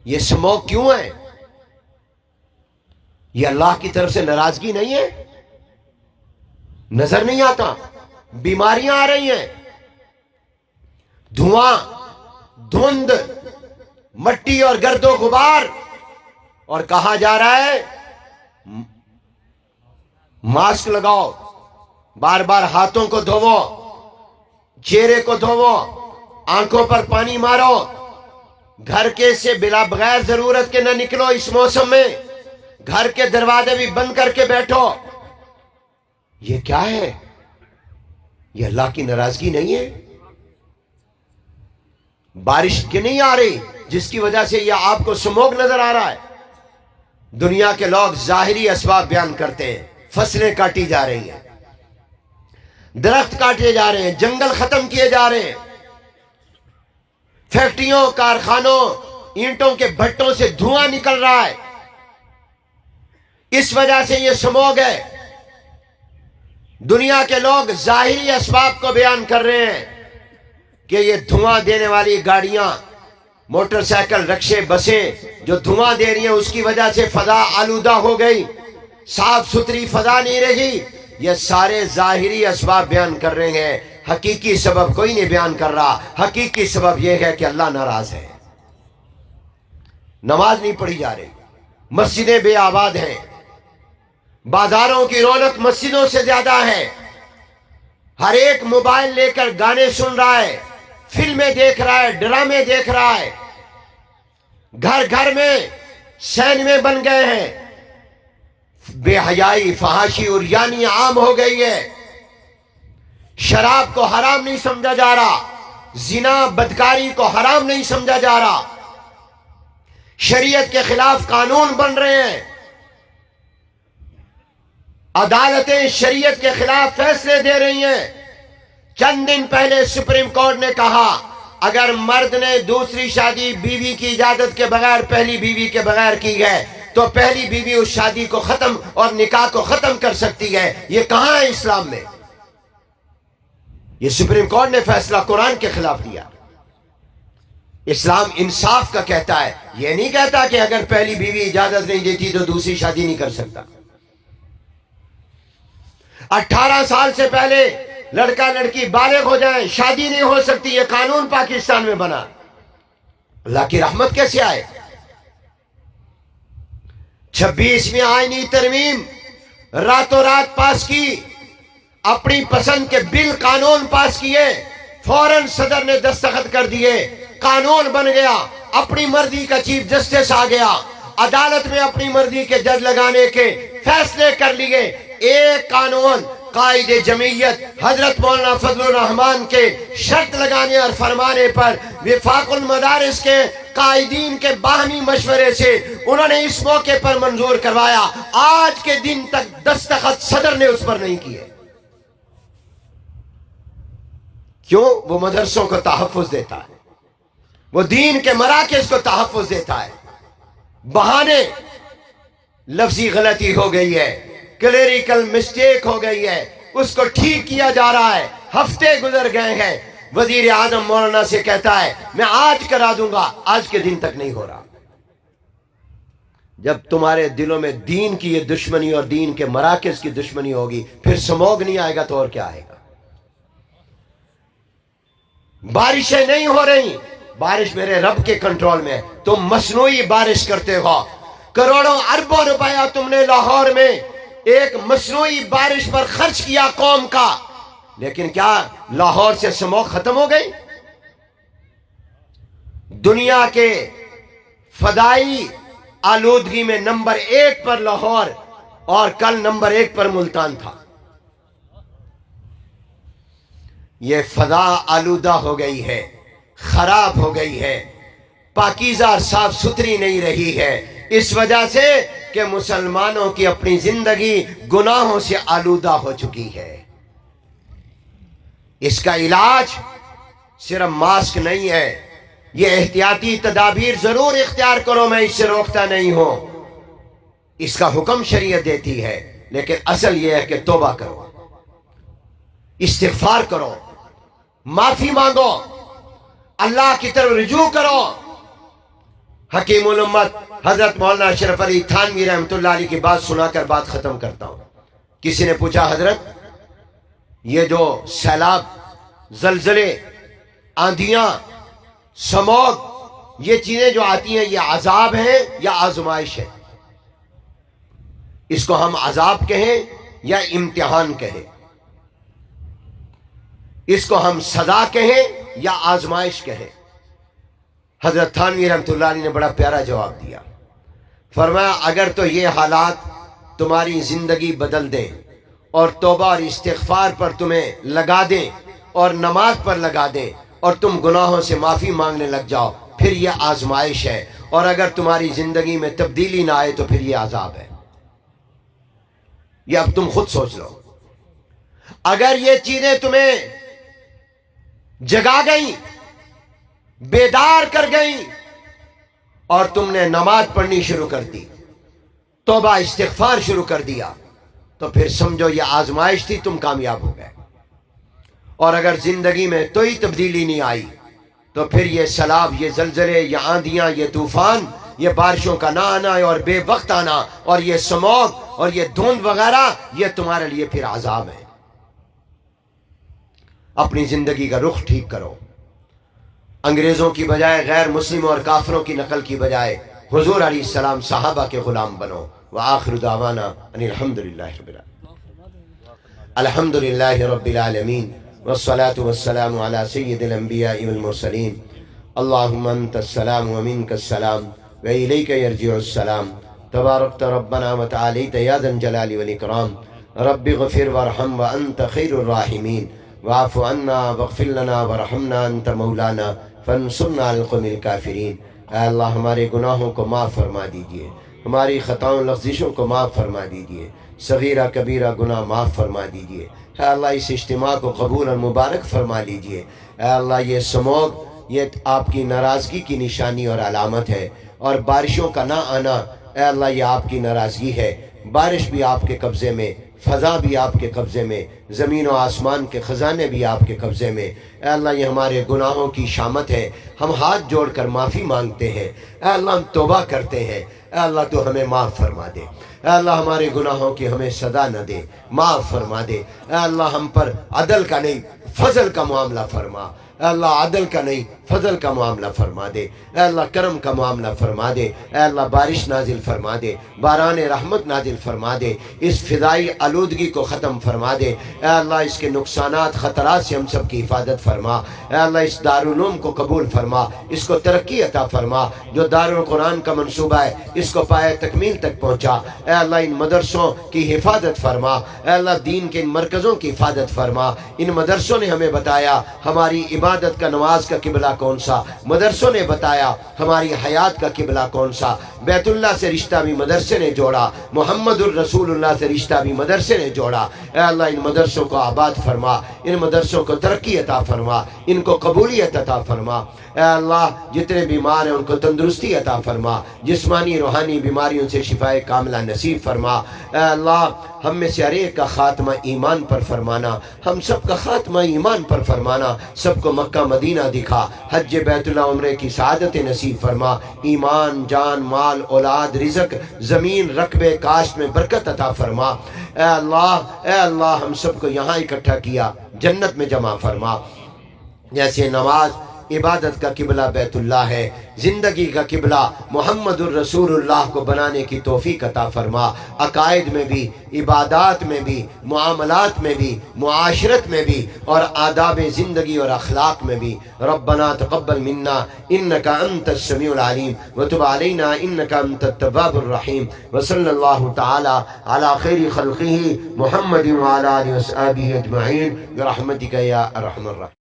یہ اسموگ کیوں ہے؟ یہ اللہ کی طرف سے ناراضگی نہیں ہے؟ نظر نہیں آتا؟ بیماریاں آ رہی ہیں، دھواں، دھند، مٹی اور گرد و غبار، اور کہا جا رہا ہے ماسک لگاؤ، بار بار ہاتھوں کو دھوو، چہرے کو دھوو، آنکھوں پر پانی مارو، گھر کے سے بلا بغیر ضرورت کے نہ نکلو، اس موسم میں گھر کے دروازے بھی بند کر کے بیٹھو۔ یہ کیا ہے؟ یہ اللہ کی ناراضگی نہیں ہے؟ بارش کی نہیں آ رہی جس کی وجہ سے یہ آپ کو سموگ نظر آ رہا ہے؟ دنیا کے لوگ ظاہری اسباب بیان کرتے ہیں، فصلیں کاٹی جا رہی ہیں، درخت کاٹے جا رہے ہیں، جنگل ختم کیے جا رہے ہیں، فیکٹریوں، کارخانوں، اینٹوں کے بھٹوں سے دھواں نکل رہا ہے، اس وجہ سے یہ سموگ ہے۔ دنیا کے لوگ ظاہری اسباب کو بیان کر رہے ہیں کہ یہ دھواں دینے والی گاڑیاں، موٹر سائیکل، رکشے، بسیں جو دھواں دے رہی ہیں اس کی وجہ سے فضا آلودہ ہو گئی، صاف ستھری فضا نہیں رہی۔ یہ سارے ظاہری اسباب بیان کر رہے ہیں، حقیقی سبب کوئی نہیں بیان کر رہا۔ حقیقی سبب یہ ہے کہ اللہ ناراض ہے، نماز نہیں پڑھی جا رہی، مسجدیں بے آباد ہیں، بازاروں کی رونق مسجدوں سے زیادہ ہے، ہر ایک موبائل لے کر گانے سن رہا ہے، فلمیں دیکھ رہا ہے، ڈرامے دیکھ رہا ہے، گھر گھر میں سینمے بن گئے ہیں، بے حیائی، فحاشی اور یعنی عام ہو گئی ہے، شراب کو حرام نہیں سمجھا جا رہا، زنا بدکاری کو حرام نہیں سمجھا جا رہا، شریعت کے خلاف قانون بن رہے ہیں، عدالتیں شریعت کے خلاف فیصلے دے رہی ہیں۔ چند دن پہلے سپریم کورٹ نے کہا اگر مرد نے دوسری شادی بیوی کی اجازت کے بغیر پہلی بیوی کے بغیر کی ہے تو پہلی بیوی اس شادی کو ختم اور نکاح کو ختم کر سکتی ہے۔ یہ کہاں ہے اسلام میں؟ یہ سپریم کورٹ نے فیصلہ قرآن کے خلاف دیا۔ اسلام انصاف کا کہتا ہے، یہ نہیں کہتا کہ اگر پہلی بیوی اجازت نہیں دیتی تو دوسری شادی نہیں کر سکتا۔ 18 سال سے پہلے لڑکا لڑکی بالغ ہو جائیں، شادی نہیں ہو سکتی، یہ قانون پاکستان میں بنا۔ اللہ کی رحمت کیسے آئے؟ 26ویں آئینی ترمیم راتوں رات پاس کی، اپنی پسند کے بل قانون پاس کیے، فوراً صدر نے دستخط کر دیے، قانون بن گیا، اپنی مرضی کا چیف جسٹس آ گیا، عدالت میں اپنی مرضی کے جج لگانے کے فیصلے کر لیے۔ ایک قانون قائد جمعیت حضرت مولانا فضل الرحمان کے شرط لگانے اور فرمانے پر وفاق المدارس کے قائدین کے باہمی مشورے سے انہوں نے اس موقع پر منظور کروایا، آج کے دن تک دستخط صدر نے اس پر نہیں کیے۔ کیوں؟ وہ مدرسوں کو تحفظ دیتا ہے، وہ دین کے مراکز کو تحفظ دیتا ہے۔ بہانے، لفظی غلطی ہو گئی ہے، کلیریکل مسٹیک ہو گئی ہے، اس کو ٹھیک کیا جا رہا ہے، ہفتے گزر گئے ہیں، وزیر اعظم مولانا سے کہتا ہے میں آج کرا دوں گا، آج کے دن تک نہیں ہو رہا۔ جب تمہارے دلوں میں دین کی یہ دشمنی اور دین کے مراکز کی دشمنی ہوگی، پھر سموگ نہیں آئے گا تو اور کیا آئے گا؟ بارشیں نہیں ہو رہی، بارش میرے رب کے کنٹرول میں ہے، تم مصنوعی بارش کرتے ہو، کروڑوں اربوں روپیہ تم نے لاہور میں ایک مصنوعی بارش پر خرچ کیا قوم کا، لیکن کیا لاہور سے سموگ ختم ہو گئی؟ دنیا کے فضائی آلودگی میں نمبر 1 پر لاہور اور کل نمبر 1 پر ملتان تھا۔ یہ فضا آلودہ ہو گئی ہے، خراب ہو گئی ہے، پاکیزہ اور صاف ستھری نہیں رہی ہے، اس وجہ سے کہ مسلمانوں کی اپنی زندگی گناہوں سے آلودہ ہو چکی ہے۔ اس کا علاج صرف ماسک نہیں ہے، یہ احتیاطی تدابیر ضرور اختیار کرو، میں اس سے روکتا نہیں ہوں، اس کا حکم شریعت دیتی ہے، لیکن اصل یہ ہے کہ توبہ کرو، استغفار کرو، معافی مانگو، اللہ کی طرف رجوع کرو، حکیم الامت حضرت مولانا اشرف علی تھانوی رحمۃ اللہ علیہ کی بات سنا کر بات ختم کرتا ہوں۔ کسی نے پوچھا حضرت یہ جو سیلاب، زلزلے، آندھیاں، سموگ، یہ چیزیں جو آتی ہیں یہ عذاب ہیں یا آزمائش ہے؟ اس کو ہم عذاب کہیں یا امتحان کہیں؟ اس کو ہم سزا کہیں یا آزمائش کہیں؟ حضرت تھانوی رحمۃ اللہ علیہ نے بڑا پیارا جواب دیا۔ فرمایا اگر تو یہ حالات تمہاری زندگی بدل دیں اور توبہ اور استغفار پر تمہیں لگا دیں اور نماز پر لگا دیں اور تم گناہوں سے معافی مانگنے لگ جاؤ، پھر یہ آزمائش ہے، اور اگر تمہاری زندگی میں تبدیلی نہ آئے تو پھر یہ عذاب ہے۔ یہ اب تم خود سوچ لو۔ اگر یہ چیزیں تمہیں جگا گئیں، بیدار کر گئیں، اور تم نے نماز پڑھنی شروع کر دی، توبہ استغفار شروع کر دیا، تو پھر سمجھو یہ آزمائش تھی، تم کامیاب ہو گئے۔ اور اگر زندگی میں کوئی تبدیلی نہیں آئی تو پھر یہ سیلاب، یہ زلزلے، یہ آندھیاں، یہ طوفان، یہ بارشوں کا نہ آنا اور بے وقت آنا، اور یہ سموگ اور یہ دھند وغیرہ، یہ تمہارے لیے پھر عذاب ہے۔ اپنی زندگی کا رخ ٹھیک کرو۔ انگریزوں کی بجائے، غیر مسلموں اور کافروں کی نقل کی بجائے حضور علیہ السلام صحابہ کے غلام بنو۔ وآخر دعوانا ان الحمدللہ رب العالمین، الحمدللہ رب العالمین، والصلاة والسلام على سید الانبیاء والمرسلین۔ اللہم انت السلام ومنک السلام وإلیک یرجع السلام، تبارکت ربنا وتعالیت یا ذا الجلال والاکرام، رب اغفر وارحم وانت خیر الراحمین، واعف عنا واغفر لنا وارحمنا انت مولانا فانصرنا علی القوم الکافرین۔ اے اللہ ہمارے گناہوں کو معاف فرما دیجئے، ہماری خطاؤں لغزشوں کو معاف فرما دیجئے، صغیرہ کبیرہ گناہ معاف فرما دیجئے۔ اے اللہ اس اجتماع کو قبول اور مبارک فرما لیجئے۔ اے اللہ یہ سموگ، یہ آپ کی ناراضگی کی نشانی اور علامت ہے، اور بارشوں کا نہ آنا، اے اللہ یہ آپ کی ناراضگی ہے۔ بارش بھی آپ کے قبضے میں، فضا بھی آپ کے قبضے میں، زمین و آسمان کے خزانے بھی آپ کے قبضے میں۔ اے اللہ یہ ہمارے گناہوں کی شامت ہے، ہم ہاتھ جوڑ کر معافی مانگتے ہیں۔ اے اللہ ہم توبہ کرتے ہیں، اے اللہ تو ہمیں معاف فرما دے۔ اے اللہ ہمارے گناہوں کی ہمیں سزا نہ دے، معاف فرما دے۔ اے اللہ ہم پر عدل کا نہیں فضل کا معاملہ فرما۔ اے اللہ عدل کا نہیں فضل کا معاملہ فرما دے۔ اے اللہ کرم کا معاملہ فرما دے۔ اے اللہ بارش نازل فرما دے، باران رحمت نازل فرما دے، اس فضائی آلودگی کو ختم فرما دے۔ اے اللہ اس کے نقصانات خطرات سے ہم سب کی حفاظت فرما۔ اے اللہ اس دارالعلوم کو قبول فرما، اس کو ترقی عطا فرما۔ جو دارالقرآن کا منصوبہ ہے اس کو پائے تکمیل تک پہنچا۔ اے اللہ ان مدرسوں کی حفاظت فرما۔ اے اللہ دین کے ان مرکزوں کی حفاظت فرما۔ ان مدرسوں نے ہمیں بتایا ہماری عبادت کا، نماز کا قبلہ کون سا، مدرسوں نے بتایا ہماری حیات کا قبلہ کون سا۔ بیت اللہ سے رشتہ بھی مدرسے نے جوڑا، محمد الرسول اللہ سے رشتہ بھی مدرسے نے جوڑا۔ اے اللہ ان مدرسوں کو آباد فرما، ان مدرسوں کو ترقی عطا فرما، ان کو قبولیت عطا فرما۔ اے اللہ جتنے بیمار ہیں ان کو تندرستی عطا فرما، جسمانی روحانی بیماریوں سے شفائے کاملہ نصیب فرما۔ اے اللہ ہم میں سے ہر ایک کا خاتمہ ایمان پر فرمانا، ہم سب کا خاتمہ ایمان پر فرمانا، سب کو مکہ مدینہ دکھا، حج بیت اللہ عمرے کی سعادت نصیب فرما، ایمان، جان، مال، اولاد، رزق، زمین، رقبے، کاشت میں برکت عطا فرما۔ اے اللہ ہم سب کو یہاں اکٹھا کیا، جنت میں جمع فرما۔ جیسے نماز عبادت کا قبلہ بیت اللہ ہے، زندگی کا قبلہ محمد الرسول اللہ کو بنانے کی توفیق عطا فرما۔ عقائد میں بھی، عبادات میں بھی، معاملات میں بھی، معاشرت میں بھی، اور آداب زندگی اور اخلاق میں بھی۔ ربنا تقبل منا انک انت السمیع العلیم وتب علینا انک انت التواب الرحیم، وصلی اللہ تعالی علی خیر خلقہ محمد وعلی آلہ وصحبہ اجمعین برحمتک یا ارحم الراحمین۔